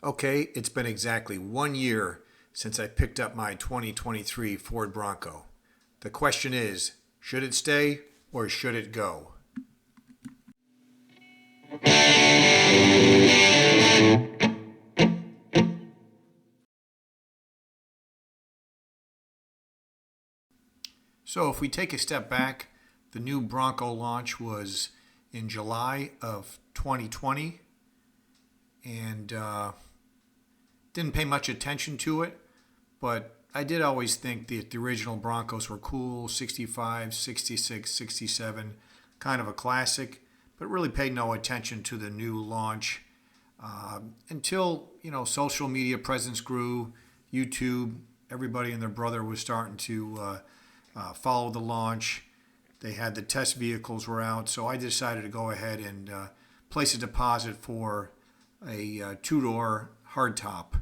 Okay, it's been exactly 1 year since I picked up my 2023 Ford Bronco. The question is, should it stay or should it go? So if we take a step back, the new Bronco launch was in July of 2020 and didn't pay much attention to it, but I did always think that the original Broncos were cool, 65, 66, 67, kind of a classic, but really paid no attention to the new launch until, social media presence grew, YouTube, everybody and their brother was starting to follow the launch. They had the test vehicles were out, so I decided to go ahead and place a deposit for a two-door hardtop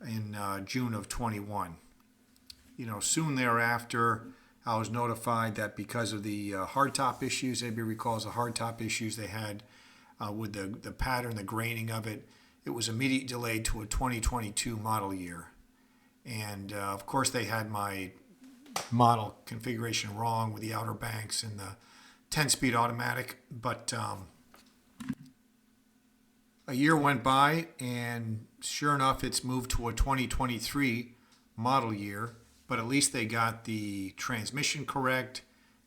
in June of 21. Soon thereafter, I was notified that because of the hardtop issues, everybody recalls the hardtop issues they had with the pattern, the graining of it, it was immediately delayed to a 2022 model year. And of course, they had my model configuration wrong with the outer banks and the 10-speed automatic, but a year went by, and sure enough, it's moved to a 2023 model year, but at least they got the transmission correct,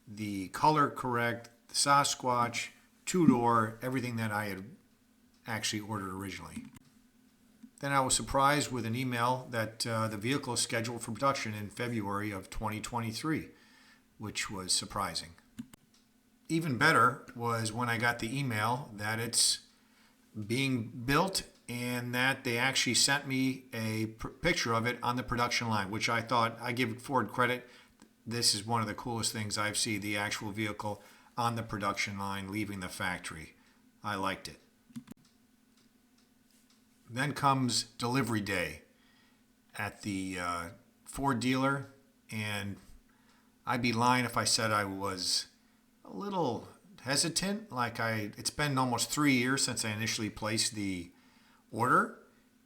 the color correct, the Sasquatch, two-door, everything that I had actually ordered originally. Then I was surprised with an email that the vehicle is scheduled for production in February of 2023, which was surprising. Even better was when I got the email that it's being built and that they actually sent me a picture of it on the production line, which I thought, I give Ford credit. This is one of the coolest things I've seen, the actual vehicle on the production line leaving the factory. I liked it. Then comes delivery day at the Ford dealer, and I'd be lying if I said I was a little hesitant. It's been almost 3 years since I initially placed the order,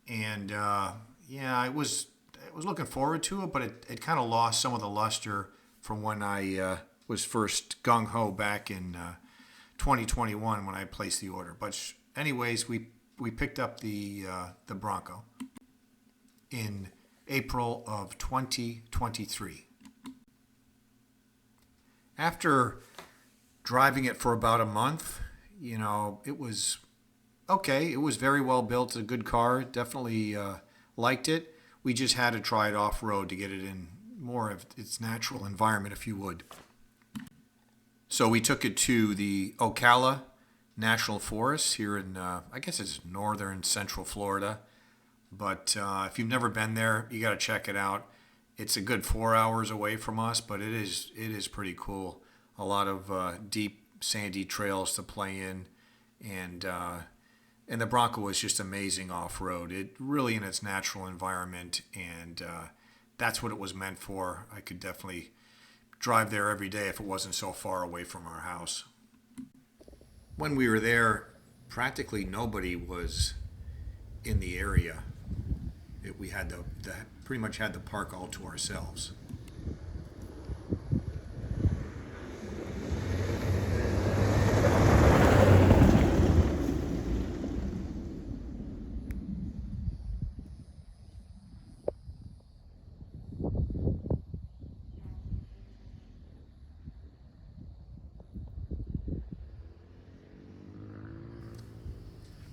and I was looking forward to it, but it kind of lost some of the luster from when I was first gung-ho back in 2021 when I placed the order. But anyways, we picked up the Bronco in April of 2023. After driving it for about a month, it was okay. It was very well built, a good car. Definitely liked it. We just had to try it off-road to get it in more of its natural environment, if you would. So we took it to the Ocala National Forest here in, I guess it's northern central Florida. But if you've never been there, you got to check it out. It's a good 4 hours away from us, but it is pretty cool. A lot of deep sandy trails to play in, and the Bronco was just amazing off-road. It really in its natural environment, and that's what it was meant for. I could definitely drive there every day if it wasn't so far away from our house. When we were there, practically nobody was in the area. We had pretty much had the park all to ourselves.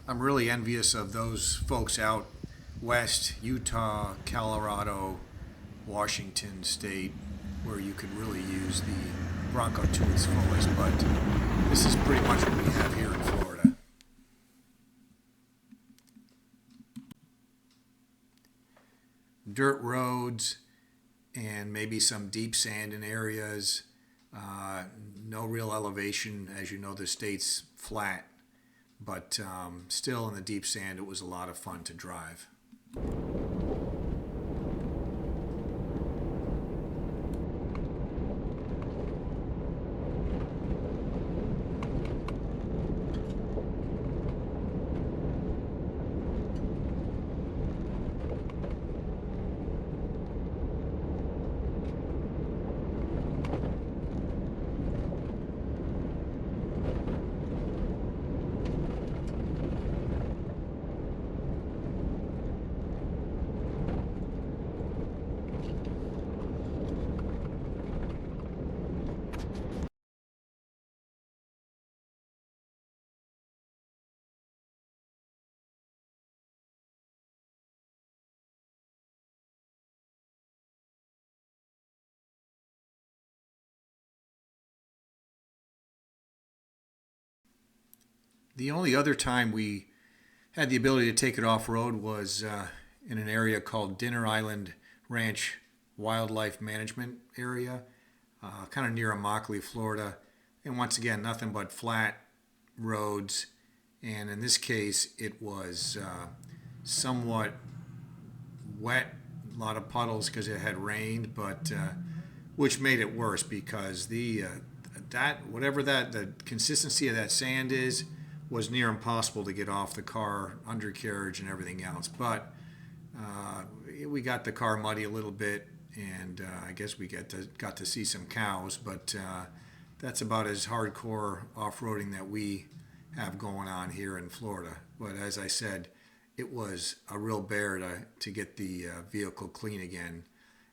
I'm really envious of those folks out west, Utah, Colorado, Washington State, where you could really use the Bronco to its fullest, but this is pretty much what we have here in Florida. Dirt roads and maybe some deep sand in areas, no real elevation. As you know, the state's flat. But still in the deep sand, it was a lot of fun to drive. The only other time we had the ability to take it off road was in an area called Dinner Island Ranch Wildlife Management Area, kind of near Immokalee, Florida. And once again, nothing but flat roads. And in this case, it was somewhat wet, a lot of puddles because it had rained, but which made it worse because the consistency of that sand is was near impossible to get off the car, undercarriage and everything else. But we got the car muddy a little bit, and I guess we got to see some cows. But that's about as hardcore off-roading that we have going on here in Florida. But as I said, it was a real bear to get the vehicle clean again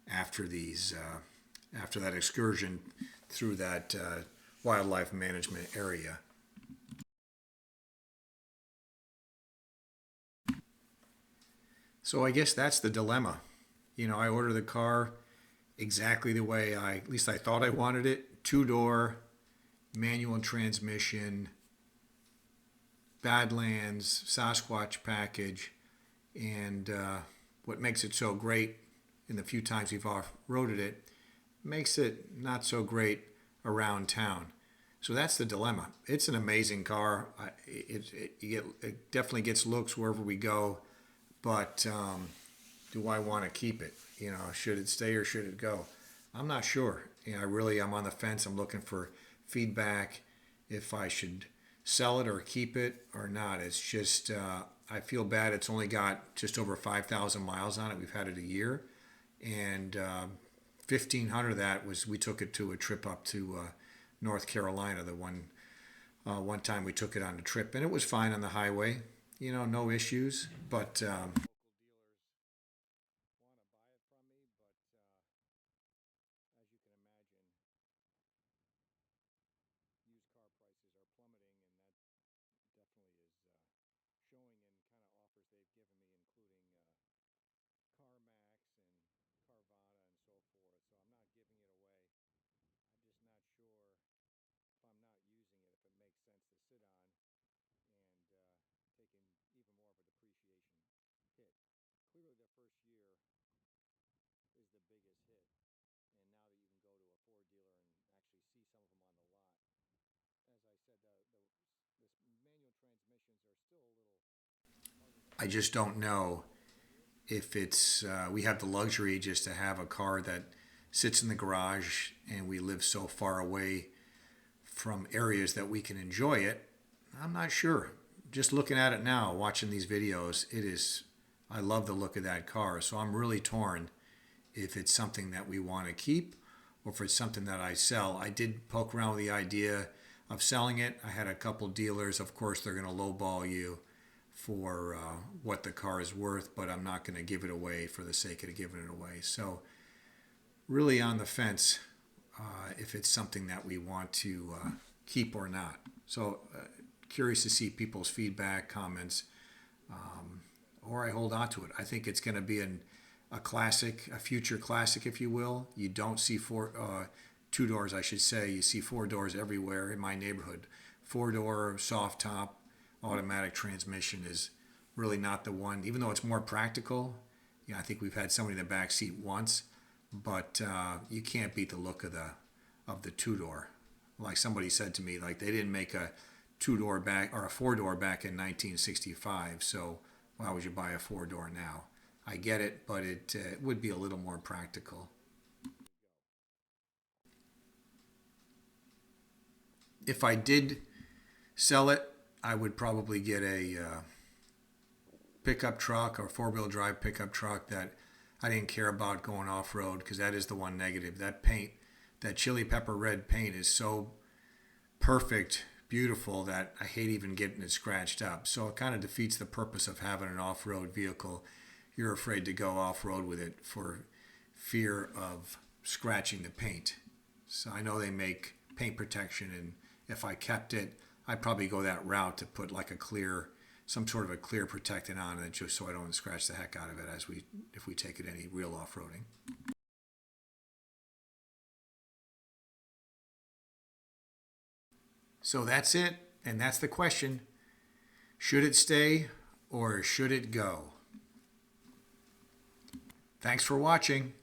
after after that excursion through that wildlife management area. So I guess that's the dilemma. I ordered the car exactly the way at least I thought I wanted it. Two-door, manual transmission, Badlands, Sasquatch package, and what makes it so great in the few times we've off-roaded it makes it not so great around town. So that's the dilemma. It's an amazing car. It definitely gets looks wherever we go, but do I want to keep it? Should it stay or should it go? I'm not sure. I'm on the fence. I'm looking for feedback if I should sell it or keep it or not. It's just, I feel bad. It's only got just over 5,000 miles on it. We've had it a year. And 1,500 of that we took it to a trip up to North Carolina. The one time we took it on a trip, and it was fine on the highway. No issues. But I just don't know if we have the luxury just to have a car that sits in the garage, and we live so far away from areas that we can enjoy it. I'm not sure. Just looking at it now, watching these videos, I love the look of that car. So I'm really torn if it's something that we want to keep or if it's something that I sell. I did poke around with the idea of selling it. I had a couple dealers. Of course, they're going to lowball you for what the car is worth, but I'm not going to give it away for the sake of giving it away. So really on the fence if it's something that we want to keep or not. So curious to see people's feedback, comments, or I hold on to it. I think it's going to be a classic, a future classic, if you will. You don't see two doors, I should say. You see four doors everywhere in my neighborhood. Four-door, soft top, automatic transmission is really not the one, even though it's more practical. I think we've had somebody in the back seat once, but you can't beat the look of the two-door. Like somebody said to me, like they didn't make a two-door back or a four-door back in 1965, so why would you buy a four-door now? I get it, but it would be a little more practical. If I did sell it, I would probably get a pickup truck or four-wheel drive pickup truck that I didn't care about going off-road, because that is the one negative. That paint, that chili pepper red paint is so perfect, beautiful, that I hate even getting it scratched up. So it kind of defeats the purpose of having an off-road vehicle. You're afraid to go off-road with it for fear of scratching the paint. So I know they make paint protection, and if I kept it, I'd probably go that route to put like some sort of a clear protectant on it, just so I don't scratch the heck out of it if we take it any real off-roading. So that's it, and that's the question. Should it stay or should it go? Thanks for watching.